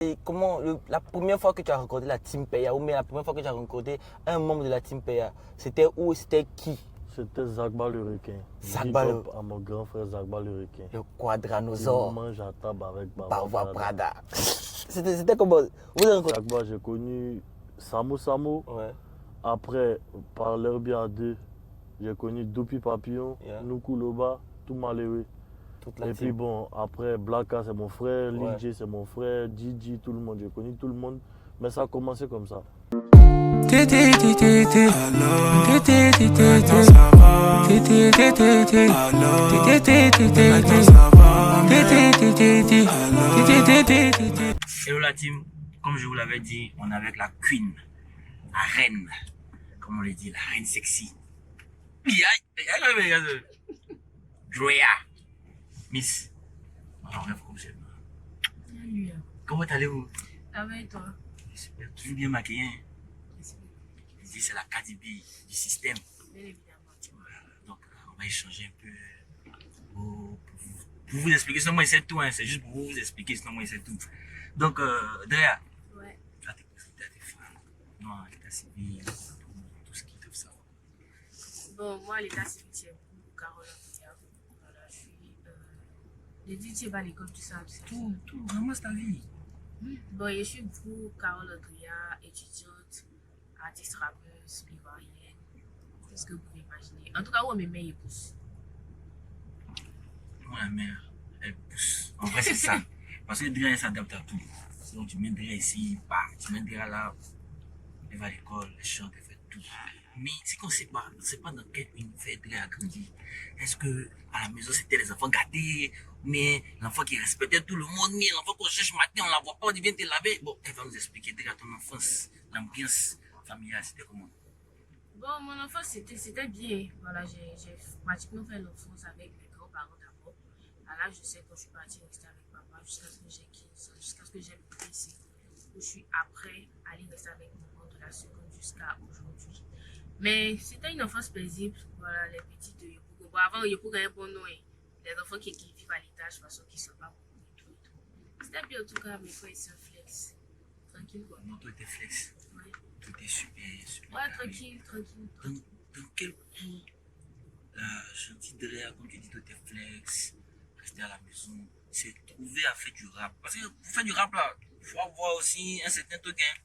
Et comment la première fois que tu as rencontré la Team Peya, ou même la première fois que tu as rencontré un membre de la Team Peya, c'était où, c'était qui? C'était Zagba le requin. Zagba Big up à mon grand frère Zagba le requin. le Il quadranosaure. mange à table avec Bava Baba Prada. Prada. C'était comment? Vous avez rencontré? Zagba, j'ai connu Samo Samo. Ouais. Après, par l'herbier à deux, j'ai connu Doupi Papillon, Yeah. Nukuloba, tout malheureux. Toute la Et puis team. bon, après, Blacka, c'est mon frère, Ouais. Lil J, c'est mon frère, Gigi, tout le monde. J'ai connu tout le monde. Mais ça a commencé comme ça. Hello la team, comme je vous l'avais dit, on est avec la queen, la reine, comme on le dit, la reine sexy. Drea, Miss. Alors, rêve comme c'est. Salut. Comment allez-vous? Ça va et toi? Super, toujours bien maquillé. Je dis, c'est la Cardi B du système. Bien évidemment. Voilà, donc, on va échanger un peu pour vous expliquer. Sinon, moi, c'est tout. Hein. C'est juste pour vous expliquer. Sinon, moi, c'est tout. Donc, Drea, Ouais. tu vas te présenter à tes fans. Non, l'état civil, tout ce qu'ils doivent savoir. Bon, moi, l'état civil, c'est pour Carole Antonia. Voilà, je suis. J'ai dit, tu vas à l'école, tout ça. Tout, vraiment, c'est ta vie. Bon, je suis pour Carole Andrea, étudiante, artiste rappeuse, ivoirienne. C'est ce que vous pouvez imaginer. En tout cas, où mes meilleurs poussent. Moi, la mère, elle pousse. En vrai, c'est ça. Parce que Drea, elle s'adapte à tout. Donc, tu mets Drea ici, bah, tu mets Drea là, elle va à l'école, elle chante, elle fait tout. Mais c'est qu'on sait pas, on ne sait pas dans quel univers Drea a grandi. Est-ce que à la maison, c'était les enfants gâtés, mais l'enfant qui respectait tout le monde, mais l'enfant qu'on cherche matin, on la voit pas, on dit viens te laver. Bon, elle va nous expliquer Drea, ton enfance, l'ambiance familiale, c'était comment? Bon, mon enfance, c'était bien. Voilà, j'ai pratiquement fait l'enfance avec mes grands-parents d'abord. À l'âge de 7 ans, je suis partie rester avec papa jusqu'à ce que j'ai 15 ans, jusqu'à ce que j'ai le lycée. Où je suis après allée rester avec maman de la seconde jusqu'à aujourd'hui. Mais c'était une enfance paisible. Voilà, les petites de Yopougon. Bon, avant, Yopougon est bon nom. Les enfants qui vivent à l'étage, de façon qui ne sont pas beaucoup et tout et tout. C'était bien en tout cas, mes frères et sœurs flex. Tranquille quoi. Non, toi, t'es flex. Ouais, Tout est super, super. ouais tranquille, tranquille. Dans quel coup la gentille Drea, comme tu dis, toi, t'es flex, rester à la maison, s'est trouvé à faire du rap? Parce que pour faire du rap là, il faut avoir aussi un certain truc. Hein.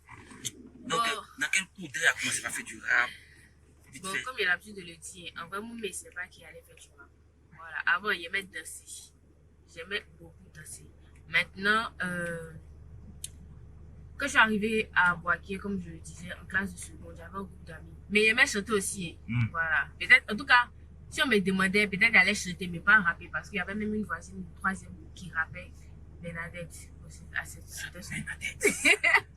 Donc, Bon. dans quel coup Drea a commencé à faire du rap? Vite Bon, fait. comme il a l'habitude de le dire, en vrai, mon mec, c'est pas qu'il allait faire du rap. Voilà, avant, il aimait danser. J'aimais beaucoup danser. Maintenant, quand je suis arrivée à Boaké, comme je le disais, en classe de seconde, j'avais un groupe d'amis. Mais il aimait chanter aussi. Mm. Voilà. Peut-être, en tout cas, si on me demandait, peut-être qu'elle allait chanter, mais pas rapper. Parce qu'il y avait même une voisine, une troisième, qui rappait, Bernadette. C'était son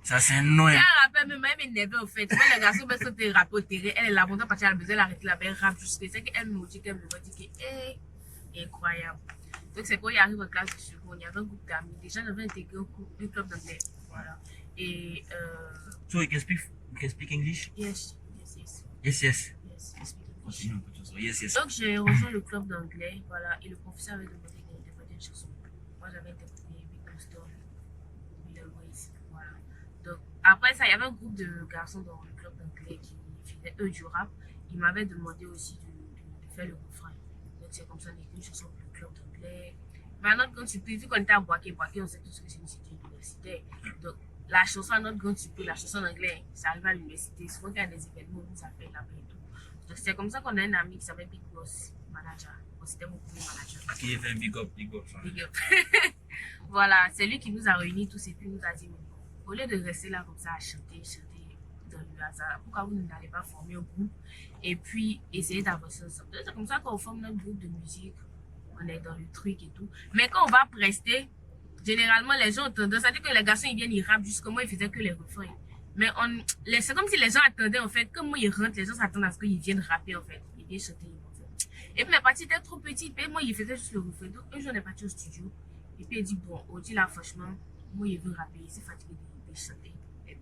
Ça, c'est un nom. elle Hein. rappelle même, elle m'énervait au fait. Moi, les garçons, ben, sont des rappeurs au terrain. Elle est là, longtemps parce qu'elle a besoin d'arrêter la belle rap jusqu'à ce qu'elle me dit qu'elle me voit dire que, incroyable. Donc, c'est quand il arrive en classe de seconde, il y avait un groupe d'amis. Déjà, j'avais intégré un club d'anglais. Voilà. Et, So, you can speak English? yes. Yes. Yes, I speak English. Continue. Yes. Donc, j'ai rejoint le club d'anglais. Voilà. Et le professeur avait demandé d'interpréter une chanson. Moi, j'avais interprété Big Boston. Voilà. Donc, après ça, il y avait un groupe de garçons dans le club d'anglais qui faisaient eux du rap. Ils m'avaient demandé aussi de faire le refrain. Donc, c'est comme ça, on écrit une chanson pour le club d'anglais. Mais à notre grande surprise, vu qu'on était à Boaké, on sait tous que c'est une cité universitaire. Donc, la chanson, à notre grande surprise, la chanson en anglais, ça arrive à l'université. Souvent, quand il y a des événements, on nous appelle là-bas et tout. Donc, c'est comme ça qu'on a un ami qui s'appelle Big Boss Manager. Bon, c'était mon premier manager. Ok, il fait un big up. Big up. Voilà, c'est lui qui nous a réunis tous et puis nous a dit, au lieu de rester là comme ça à chanter dans le hasard, pourquoi vous n'allez pas former un groupe et puis essayer d'avancer ensemble? C'est comme ça qu'on forme notre groupe de musique, on est dans le truc et tout. Mais quand on va prester, généralement les gens ont tendance à dire que les garçons ils viennent, ils rappent jusqu'au moi ils faisaient que les refrains. Mais c'est comme si les gens attendaient en fait, comme moi ils rentrent, les gens s'attendent à ce qu'ils viennent rapper en fait, ils viennent chanter. Et puis mes parties étaient trop petites, et moi il faisait juste le refrain. Donc un jour on est parti au studio. Et puis il dit, bon, Audi là, franchement, moi, il veut rapper, il s'est fatigué de chanter. Les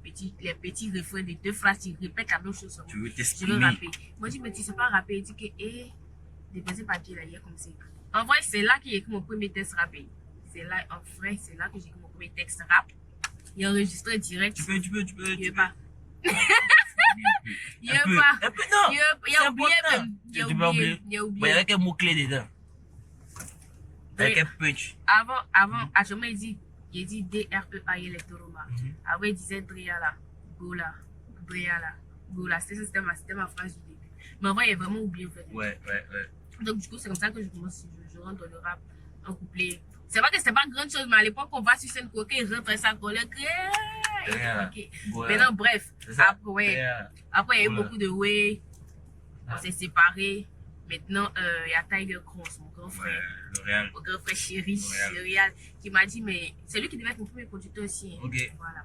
petits refrains de deux phrases, il répète la même chose. Tu veux Je veux t'exprimer? rapper. Moi, je dis, mais tu sais pas rapper. Il dit que, déposer papier là, il y a comme ça. En vrai, c'est là que j'ai écrit mon premier texte rappé. C'est là, en vrai, c'est là que j'ai écrit mon premier texte rap. Il enregistrait direct. Tu peux. Il veut pas. Il Un veut peu, pas. un peu, non. Il a oublié important. même. Il a Tu peux oublié. oublier. Il a Bon, il y oublié. avait un mot-clé dedans. Avec Oui. un punch. Avant, à jamais il dit DREA électoroma. Après, il disait Driala, Gola, Driala, Gola. C'était ma phrase du début. Mais en vrai, il a vraiment oublié en fait. Ouais. Donc, du coup, c'est comme ça que je commence, je rentre dans le rap en couplet. C'est vrai que c'était pas grande chose, mais à l'époque, on va sur scène coquet, il rentre sa colère. Driala. Ok. Voilà. Maintenant, bref. C'est ça. Après, ouais. Driala. Après, il y a eu Voilà. beaucoup de way. On s'est séparés. Maintenant, il y a Tiger Crons, mon grand Ouais, frère. L'Oréal. Mon grand frère chéri, L'Oréal. L'Oréal, qui m'a dit, mais c'est lui qui devait être mon premier producteur aussi. Hein. Ok. Voilà.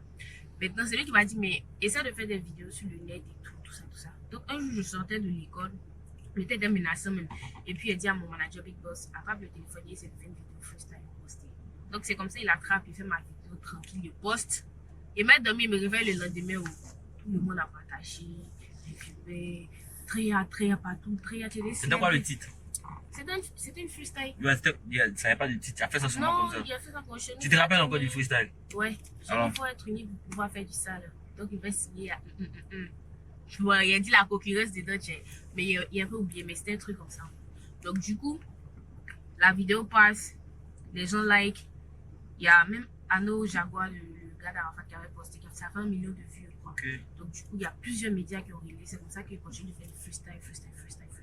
Maintenant, c'est lui qui m'a dit, mais essaie de faire des vidéos sur le net et tout ça. Donc, un jour, je sortais de l'école, j'étais d'un menaçant même. Et puis, il a dit à mon manager Big Boss, attrape le téléphone et essaie de faire une vidéo freestyle postée. Donc, c'est comme ça, il attrape, il fait ma vidéo tranquille, il poste. Et m'a dormi, il me réveille le lendemain où tout le monde a partagé, j'ai filmé, Tréa partout, Tréa télé. C'était quoi le titre? C'était une freestyle. Ouais, ça n'avait pas de titre. Tu as fait ça sûrement Non, comme ça. il a fait ça pour chez nous. Tu te rappelles encore du freestyle? Ouais. Alors? Il faut être uni pour pouvoir faire du sale. Donc, il va signer à... Je vois, il a dit la concurrence dedans, mais il a un peu oublié, mais c'était un truc comme ça. Donc, du coup, la vidéo passe, les gens like. Il y a même Anno Jaguar, le gars d'Arafat qui avait posté, qui a fait 20 millions de vues. Quoi. Ok. Donc, du coup, il y a plusieurs médias qui ont réalisé. C'est comme ça qu'il continue de faire du freestyle.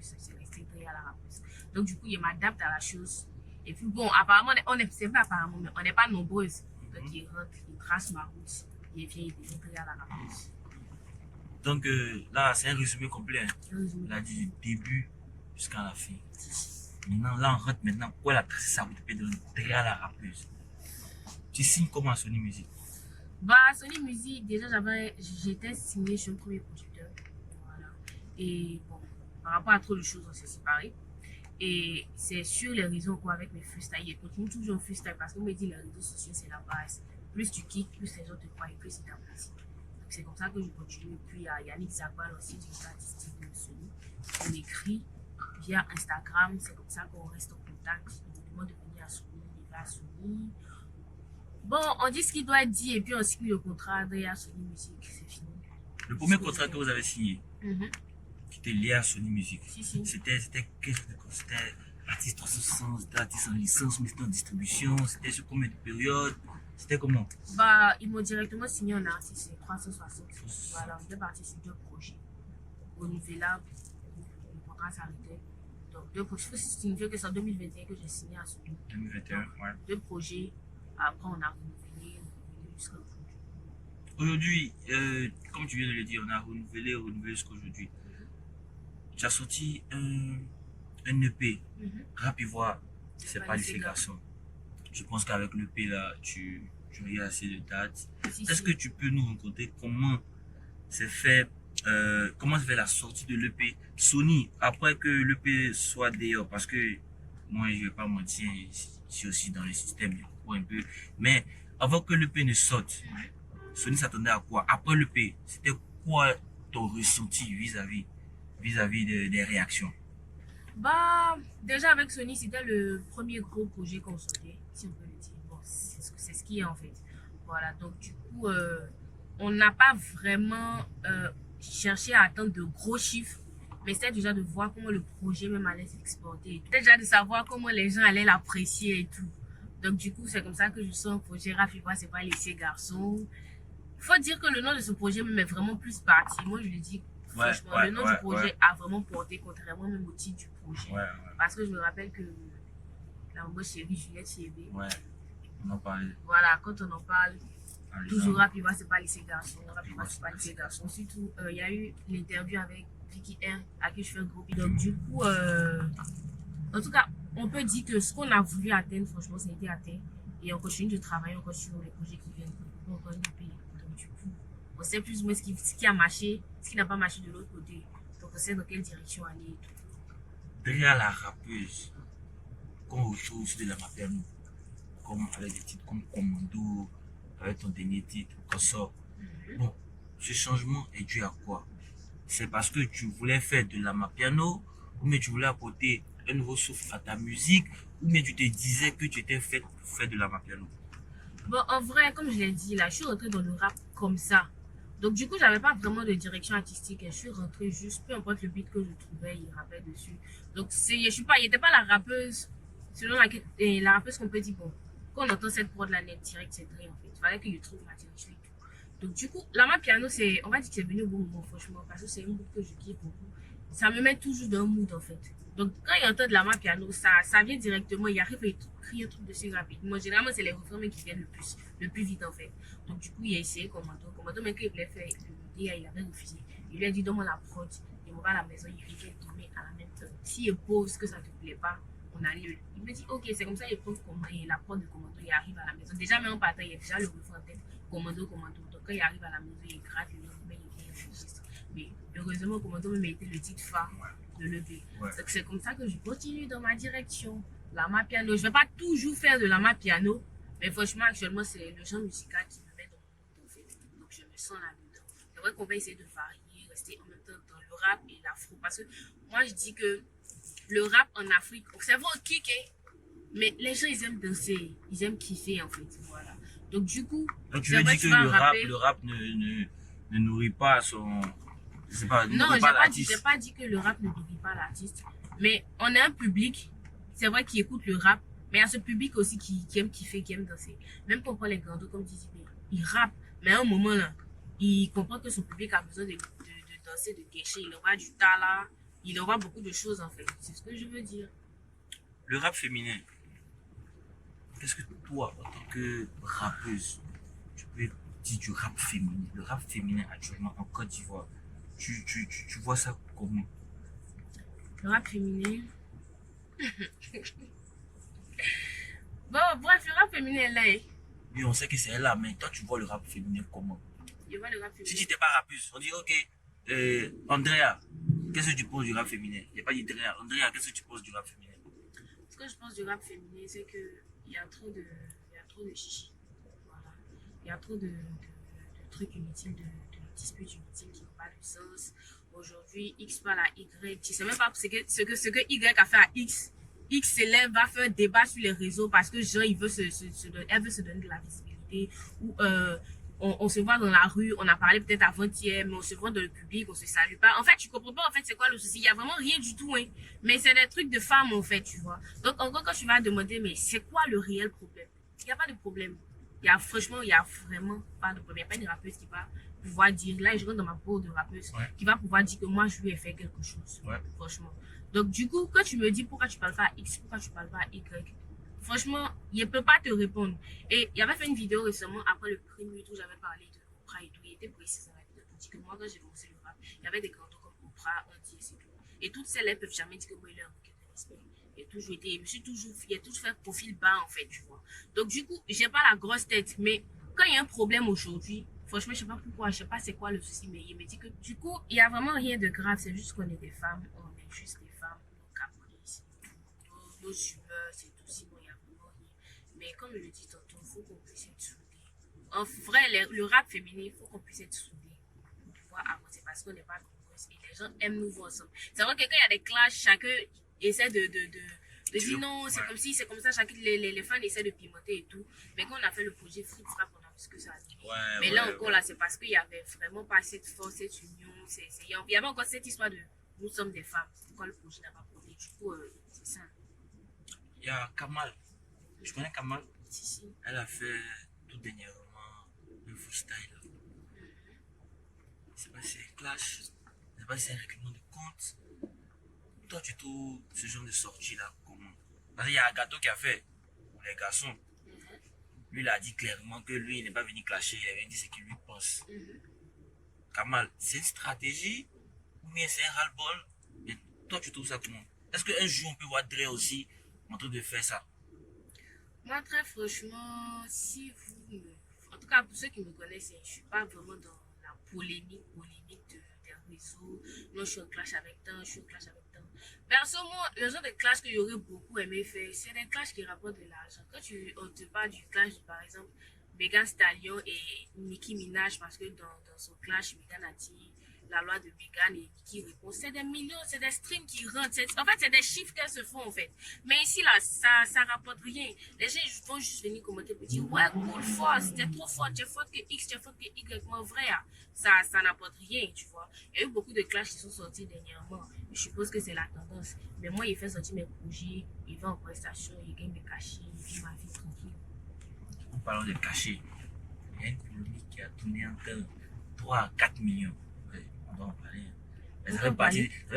C'est resté très à la rappeuse. Donc, du coup, il m'adapte à la chose. Et puis, bon, apparemment, c'est pas apparemment, mais on n'est pas nombreuses. Donc, il rentre, il trace ma route. Il vient, il devient très à la rappeuse. Donc là, c'est un résumé complet. Hein. Résumé. Il a dit du début jusqu'à la fin. Maintenant, là, on rentre maintenant. Pourquoi elle a tracé sa route de derrière la rappeuse? Tu signes comment à Sony Music? Bah, Sony Music, déjà, j'étais signée chez un premier producteur. Voilà. Et bon, par rapport à trop de choses, on s'est séparés. Et c'est sur les réseaux quoi, avec mes freestyles. Je continue toujours en freestyle parce qu'on me dit les réseaux sociaux, c'est la base. Plus tu quittes, plus les autres te croient et plus ils t'apprécient. Donc c'est comme ça que je continue. Et puis il y a Yannick Zagbal aussi, du artistique de Sony. On écrit via Instagram, c'est comme ça qu'on reste en contact. Il me demande de venir à Sony, il va à Sony. Bon, on dit ce qu'il doit être dit et puis on signe le contrat derrière Sony Music, c'est fini. Le premier contrat que vous avez signé, Mhm. qui était lié à Sony Music, Si, si. c'était artiste 360, c'était artiste en licence, mais c'était en distribution, c'était sur combien de périodes, c'était comment? Bah, ils m'ont directement signé en artiste, c'est 360. Voilà, on était parti sur 2 projets. Renouvelable, le contrat s'arrêtait. Donc, 2 projets. Il faut signifier que c'est en 2021 que j'ai signé à Sony. 2021, ouais. 2 projets. Après, on a renouvelé jusqu'à aujourd'hui. Aujourd'hui, comme tu viens de le dire, on a renouvelé jusqu'à aujourd'hui. Tu as sorti un EP, Rap Ivoire, c'est pas lycée garçon. Je pense qu'avec l'EP là, tu as assez de dates. Si, Est-ce si. que tu peux nous raconter comment s'est fait la sortie de l'EP Sony après que l'EP soit dehors? Parce que moi, je vais pas mentir, je suis aussi dans le système du coup un peu. Mais avant que l'EP ne sorte, Sony s'attendait à quoi? Après l'EP, c'était quoi ton ressenti vis-à-vis des réactions? Bah, déjà avec Sony, c'était le premier gros projet qu'on sortait, si on peut le dire. Bon, c'est ce qui est en fait. Voilà, donc du coup, on n'a pas vraiment cherché à atteindre de gros chiffres, mais c'était déjà de voir comment le projet même allait s'exporter. C'était déjà de savoir comment les gens allaient l'apprécier et tout. Donc du coup, c'est comme ça que je sens un projet Rap Ivoire, c'est pas lycée garçon. Il faut dire que le nom de ce projet même est vraiment plus parti. Moi, je le dis franchement, le nom du projet a vraiment porté, contrairement même au titre du projet. Parce que je me rappelle que la maman chérie Juliette Chébé, On en parlait. voilà, quand on en parle, toujours Rap. Rap Ivoire, c'est pas lycée garçon. Rap Ivoire, c'est pas lycée garçon. Surtout, il y a eu l'interview avec Vicky R, à qui je fais un gros bisou. Donc, du coup, en tout cas, on peut dire que ce qu'on a voulu atteindre, franchement, ça a été atteint. Et on continue de travailler encore sur les projets qui viennent pour encore nous payer. Donc, du coup, on sait plus ou moins ce qui a marché, ce qui n'a pas marché de l'autre côté. Donc, on sait dans quelle direction aller et tout. Derrière la rappeuse qu'on retrouve sur de la Mapiano, comme avec des titres comme Commando, avec ton dernier titre, qu'on sort. Bon, ce changement est dû à quoi? C'est parce que tu voulais faire de la Mapiano, ou bien tu voulais apporter un nouveau souffle à ta musique, ou bien tu te disais que tu étais fait pour faire de la Mapiano? Bon, en vrai, comme je l'ai dit, là, je suis rentrée dans le rap comme ça. Donc, du coup, j'avais pas vraiment de direction artistique. Je suis rentrée juste, peu importe le beat que je trouvais, il rappait dessus. Donc, je suis pas, il était pas la rappeuse, selon laquelle, et la rappeuse qu'on peut dire, bon, quand on entend cette prod là net direct, c'est vrai, en fait. Il fallait que je trouve ma direction et tout. Donc, du coup, Lama Piano, c'est, on va dire que c'est venu au bon moment, franchement, parce que c'est un mood que je kiffe beaucoup. Ça me met toujours dans un mood, en fait. Donc, quand il entend de Lama Piano, ça vient directement, il arrive à écrire un truc dessus rapidement. Généralement, c'est les refrains qui viennent le plus vite, en fait. Donc, du coup, il a essayé Commando. Commando, même quand il voulait faire le DA, il avait refusé. Il lui a dit, donne-moi la prod. Il me va à la maison, il vient tourner à la même temps. S'il pose que ça ne te plaît pas, on annule. Il me dit, ok, c'est comme ça, il prend la prod de Commando, il arrive à la maison. Déjà, même en partant, il y a déjà le refrain en tête. Commando, Commando. Donc, quand il arrive à la maison, il gratte le refrain, il enregistre. Mais heureusement, Commando même a été le titre phare de l'EP. Ouais. Donc, c'est comme ça que je continue dans ma direction. Lama Piano. Je ne vais pas toujours faire de Lama Piano. Mais franchement, actuellement, c'est le genre musical qui me met dans mon mood, en fait. Donc, je me sens là-dedans. C'est vrai qu'on va essayer de varier, rester en même temps dans le rap et l'afro. Parce que moi, je dis que le rap en Afrique, c'est vrai, on kick, hein, mais les gens, ils aiment danser. Ils aiment kiffer, en fait. Voilà. Donc, du coup, Donc tu c'est veux vrai, dire tu que vas le rapper. rap ne nourrit pas son... Je sais pas, ne Non, nourrit pas l'artiste. j'ai pas dit que le rap ne nourrit pas l'artiste. Mais on a un public, c'est vrai, qui écoute le rap. Mais il y a ce public aussi qui aime kiffer, qui aime danser. Même quand on prend les grands comme Dizzy B, il rappe. Mais à un moment là, il comprend que son public a besoin de danser, de gâcher. Il aura du talent, il aura beaucoup de choses en fait. C'est ce que je veux dire. Le rap féminin, qu'est-ce que toi, en tant que rappeuse, tu peux dire du rap féminin? Le rap féminin actuellement en Côte d'Ivoire, tu vois ça comment? Le rap féminin. Bon, bref, le rap féminin est là. Hein. Oui, on sait que c'est là, mais toi, tu vois le rap féminin comment? Je vois le rap Si féminin. tu n'étais pas rappeuse, on dit, ok, Andrea, qu'est-ce que tu penses du rap féminin? Il n'y a pas dit Andrea. Andrea, qu'est-ce que tu penses du rap féminin? Ce que je pense du rap féminin, c'est qu'il y a trop de chichi. Voilà. Il y a trop de trucs inutiles, de disputes inutiles qui n'ont pas de sens. Aujourd'hui, X parle à Y. Tu sais même pas ce que Y a fait à X. X s'élève, va faire un débat sur les réseaux parce que genre, elle veut se donner de la visibilité. Ou on se voit dans la rue, on a parlé peut-être avant-hier, mais on se voit dans le public, on se salue pas. En fait, tu comprends pas en fait c'est quoi le souci. Il y a vraiment rien du tout, hein. Mais c'est des trucs de femmes en fait, tu vois. Donc encore quand tu vas demander, mais c'est quoi le réel problème? Il n'y a pas de problème. Franchement, il n'y a vraiment pas de problème. Il n'y a pas de rappeuse qui va pouvoir dire, là je rentre dans ma peau de rappeuse, Ouais. qui va pouvoir dire que moi je lui ai fait quelque chose. Ouais. Franchement. Donc du coup, quand tu me dis pourquoi tu parles pas à X, pourquoi tu parles pas à Y, franchement, il ne peut pas te répondre. Et il avait fait une vidéo récemment après le prix où j'avais parlé de Oprah et tout. Il était précis dans la vidéo pour dire que moi, quand j'ai commencé le rap, il y avait des grands comme Oprah, Andy et tout. Et toutes celles-là ne peuvent jamais dire que moi, il a un bouquet de respect. Il a toujours fait profil bas en fait, tu vois. Donc du coup, j'ai pas la grosse tête, mais quand il y a un problème aujourd'hui, franchement, je sais pas pourquoi, je sais pas c'est quoi le souci, mais il me dit que du coup, il y a vraiment rien de grave, c'est juste qu'on est des femmes, on est juste des femmes, nos caprices, nos humeurs, c'est tout, sinon il y a vraiment rien. Mais comme je le dis tantôt, il faut qu'on puisse être soudés. En vrai, le rap féminin, il faut qu'on puisse être soudés pour pouvoir avancer parce qu'on n'est pas nombreuses et les gens aiment nous voir ensemble. C'est vrai que quand il y a des clashs, chacun essaie de dire non, c'est comme si, c'est comme ça, chacun, les fans essaient de pimenter et tout. Mais quand on a fait le projet Free Frap, on a vu ce que ça a donné. Mais là encore, là, c'est parce qu'il n'y avait vraiment pas cette force, cette union. Il y avait encore cette histoire de nous sommes des femmes. Pourquoi le projet n'a pas porté? Du coup, c'est ça. Il y a Kamal. Tu connais Kamal? Si, si. Elle a fait tout dernièrement un freestyle. Je sais pas si c'est un clash, je sais pas si c'est un règlement de compte. Toi, tu trouves ce genre de sortie là comment? Parce qu'il y a un gâteau qui a fait pour les garçons. Lui, il a dit clairement que lui, il n'est pas venu clasher, il avait dit ce qu'il lui pense. Kamal, c'est une stratégie ou bien c'est un ras-le-bol? Et toi, tu trouves ça comment? Est-ce qu'un jour, on peut voir Dre aussi en train de faire ça? Moi, très franchement, si vous me... En tout cas, pour ceux qui me connaissent, je ne suis pas vraiment dans la polémique des réseaux. Non, je suis en clash avec tant, je suis en clash avec tant. Perso, moi, le genre de clash que j'aurais beaucoup aimé faire, c'est des clashs qui rapportent de l'argent. Quand on te parle du clash, par exemple, Megan Stallion et Nicki Minaj, parce que dans son clash, Megan a dit la loi de Megan et qui répond. C'est des millions, c'est des streams qui rentrent. En fait, c'est des chiffres qu'elles se font, en fait. Mais ici, là, ça rapporte rien. Les gens ils vont juste venir commenter pour dire, ouais, cool, force, t'es trop fort, t'es fort que X, t'es fort que Y. Mais en vrai, ça n'apporte rien, tu vois. Il y a eu beaucoup de clashs qui sont sortis dernièrement. Je suppose que c'est la tendance. Mais moi, il fait sortir mes projets, il va en prestation, il gagne des cachets, il vit ma vie tranquille. En parlant de cachets, il y a une polémique qui a tourné entre 3 à 4 millions. Ouais, on doit en parler. Mais ça fait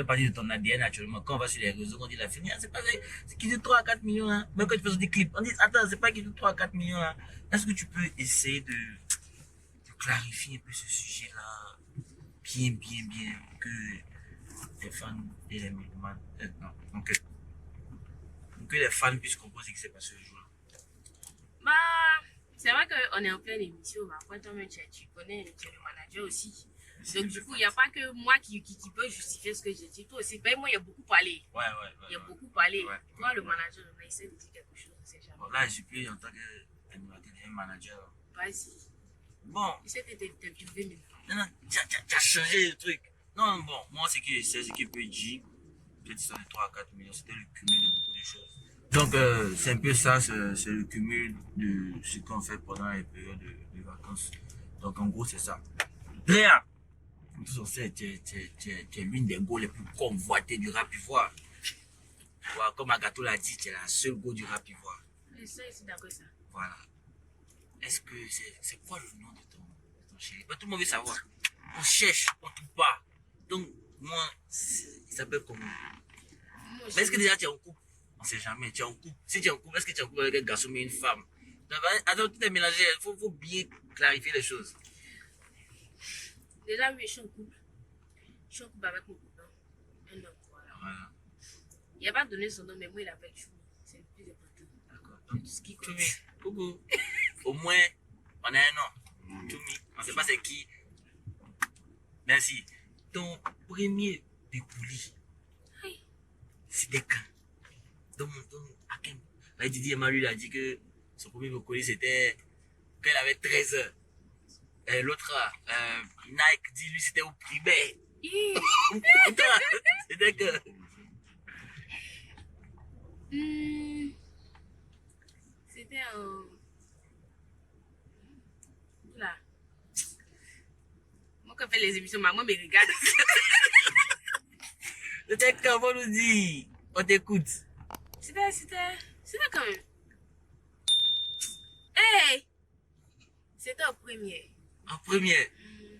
partie de ton ADN actuellement. Quand on va sur les réseaux, on dit la fille, c'est pas vrai, c'est qui de 3 à 4 millions là. Même quand tu fais des clips, on dit attends, c'est pas qui de 3 à 4 millions là. Est-ce que tu peux essayer de clarifier un peu ce sujet-là bien, pour que les fans et les mélomanes, non, pour que les fans puissent comprendre ce qui s'est passé ce jour-là. Bah, c'est vrai qu'on est en pleine émission, mais après, toi-même, tu connais, tu es le manager aussi. Donc, du coup, il n'y a pas que moi qui peut justifier ce que j'ai dit. Toi aussi, ben, moi, il y a beaucoup parlé. Ouais. Il y a beaucoup parlé. Ouais. Toi, le manager, on a essayé de dire quelque chose, on ne sait jamais. Bon, là, je suis plus en tant qu'animateur et manager. Vas-y. Bon, J'essaie de t'interviewer maintenant. non, tu as changé le truc. Non, bon, moi, ce que je sais, ce qui peut dire, peut-être sur les 3 à 4 millions, c'était le cumul de beaucoup de choses. Donc, c'est un peu ça, c'est le cumul de ce qu'on fait pendant les périodes de vacances. Donc, en gros, c'est ça. Rien. Tous on sait, tu es l'une des go les plus convoitées du rap ivoire. Voilà, comme Agato l'a dit, tu es la seule go du rap ivoire. Je suis d'accord avec ça. Voilà. Est-ce que c'est quoi le nom de ton chéri? Tout le monde veut savoir. On cherche, on ne trouve pas. Donc, moi, il s'appelle comment? Mais est-ce que déjà tu es en couple? On ne sait jamais, tu es en couple. Si tu es en couple, est-ce que tu es en couple avec un garçon mais une femme? Attends, tout est mélangé, il faut bien clarifier les choses. Déjà, oui, je suis en couple. Je suis en couple avec mon copain. Un homme, voilà. Il n'a pas donné son nom, mais moi, il appelle Choumi. C'est le plus important. D'accord. C'est tout ce qui compte. Choumi, coucou. Au moins, on a un nom. Choumi, on ne sait pas c'est qui. Merci. Ton premier découli, c'était quand? À quel moment? Didier Malu a dit que son premier découli, c'était quand il avait 13 ans. L'autre, Nike dit lui c'était au primaire. C'était que. C'était un. Là. Moi, quand je fais les émissions, maman me regarde. C'était quand on nous dit, on t'écoute. C'était quand même. Hey! C'était en première. En première,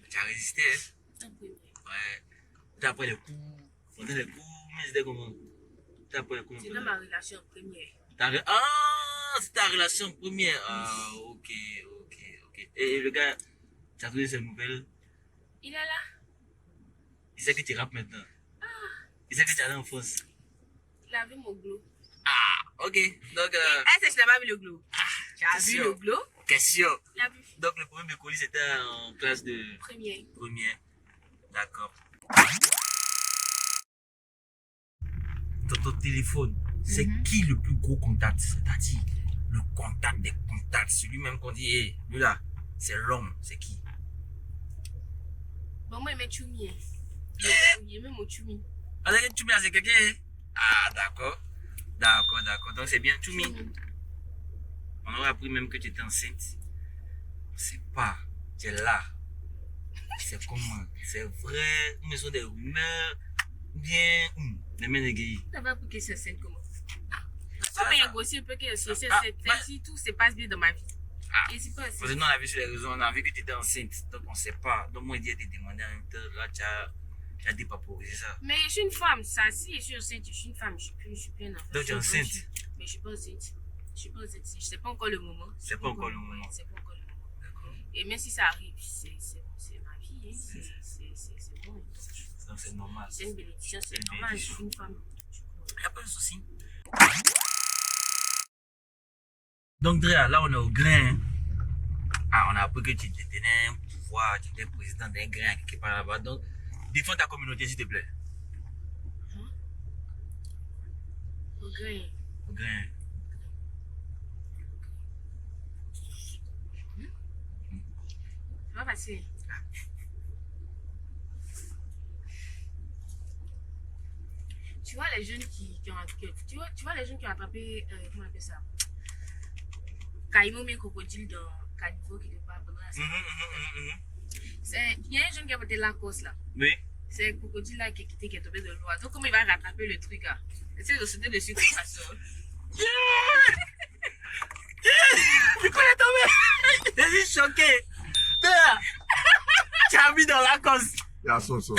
tu as résisté, hein? En première. Ouais. Tu as après les coups, pendant les coups, mais c'était comment? Tu as après les coups. C'est dans ma relation en première. Ah, c'est ta relation en première. Ah, ok. Et le gars, tu as trouvé ses nouvelles? Il est là. Il sait que tu rappes maintenant. Il sait que tu es allé en France. Il a vu mon glow. Ah, ok. Donc, Est-ce que tu n'as pas vu le glow? Tu as vu question. le glow? Question. Il a vu. Donc, le premier colis, c'était en classe de Première. première. D'accord. Ton téléphone, c'est qui le plus gros contact? C'est-à-dire, le contact des contacts. Celui même qu'on dit, hey, lui là, c'est l'homme. C'est qui? Bon, moi, il met Choumi. Il aime mon Choumi. Ah, Choumi, c'est quelqu'un? Hein? Ah, d'accord. Donc, c'est bien Choumi. On aurait appris même que tu étais enceinte. On ne sait pas. Tu es là. C'est comment? C'est vrai? Ou sont des rumeurs? Ou bien, les mains égayées? Ça va pour que ça scène comment? Ça va négocier un peu que si tout se passe bien dans ma vie. Et c'est pas parce que nous, on a vu sur les réseaux, on a vu que tu étais enceinte. Donc, on ne sait pas. Donc, moi, il dit à te demander en même temps. Là, tu as dépaporisé ça. Mais je suis une femme. Ça, si je suis enceinte, je suis une femme. Je suis plus un enfant. Donc, tu es enceinte? Mais je suis pas enceinte. Je sais pas encore le moment. C'est pas encore le moment. C'est pas encore le moment. D'accord. Et même si ça arrive, c'est ma vie. Hein. C'est bon. Donc, c'est normal. C'est une bénédiction, c'est normal. Je suis une femme. Il n'y a pas de souci. Donc, Drea, là, on est au grain. Ah, on a appris que tu détenais un pouvoir, tu étais président d'un grain quelque part là-bas. Donc, défends ta communauté, s'il te plaît. Au grain. Au grain. C'est pas facile. tu vois les jeunes tu vois les jeunes qui ont attrapé, comment on appelle ça? Caïmo mais crocodile dans Caniveau qui te parle pendant la semaine. Il y a un jeune qui a porté la cause là. Oui. C'est le crocodile là qui est quitté, qui est tombé de l'eau. Donc comment il va rattraper le truc là? Essaye de sauter dessus comme ça sort. Pourquoi il est tombé? Je suis choqué. Tu as mis dans la cause. Yeah, so. Ça.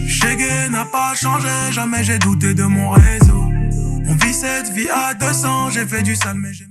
Chegué n'a pas changé, jamais j'ai douté de mon réseau. On vit cette vie à 200, j'ai fait du sale mais j'ai